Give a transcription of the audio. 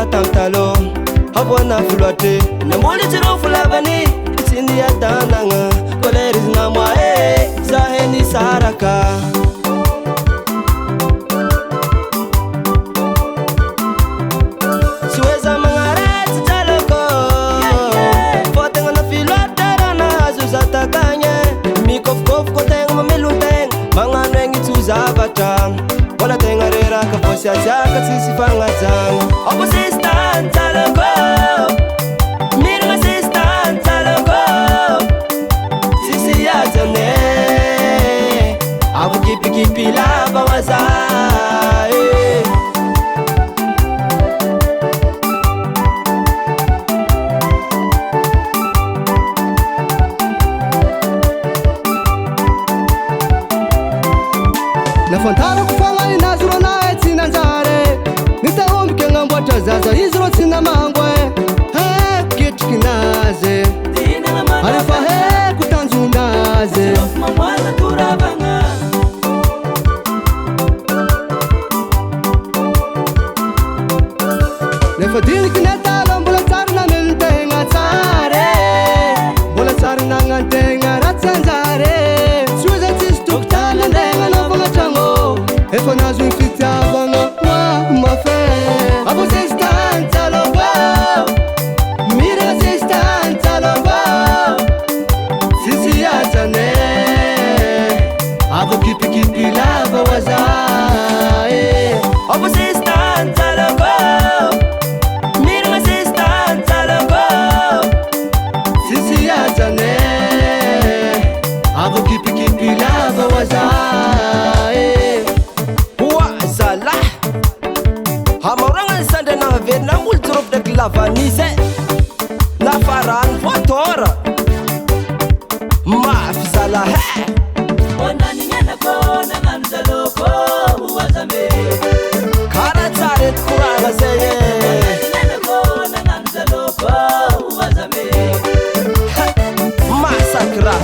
tamtalo habona fulate namoli tiro fulabani sindi atananga koleris namwa zaheni saraka siweza mangaret taloko fotenga na filate rana zuzatakanye mikof kof koteng mameluteng manganengi tuzabata wala tengarera kaposia chaka sisi fangazanga opo sistan taloko mirga sistan taloko sisi yazane abu kipi kipi lava wazai na fantara kufanga inazuro na etina nzare nitaombi kenga mbota zaza izuro tina mangwe kitu kinaze arifa kutanzu naze mamwala turabanga nefadili kinetalo mbula tsari na miltenga tsare mbula tsari na ngantenga ratsanzare suza tistukutala ndenga novanga chango efo nazo mfitiavanga wa mafe abo sistan talogo mira sistan talogo sisi yazane abo kipi kipi lava wazae opo sistan taloko mirga sistan taloko sisi yazane abo kipi kipi lava wazae wazala hamaurangan sande na Vietnam ultrop de klavanise na faran fotora mafzala he onani ngana kona ngamzaloko wazame kara tsaret kurala seye ngana kona ngamzaloko wazame masakra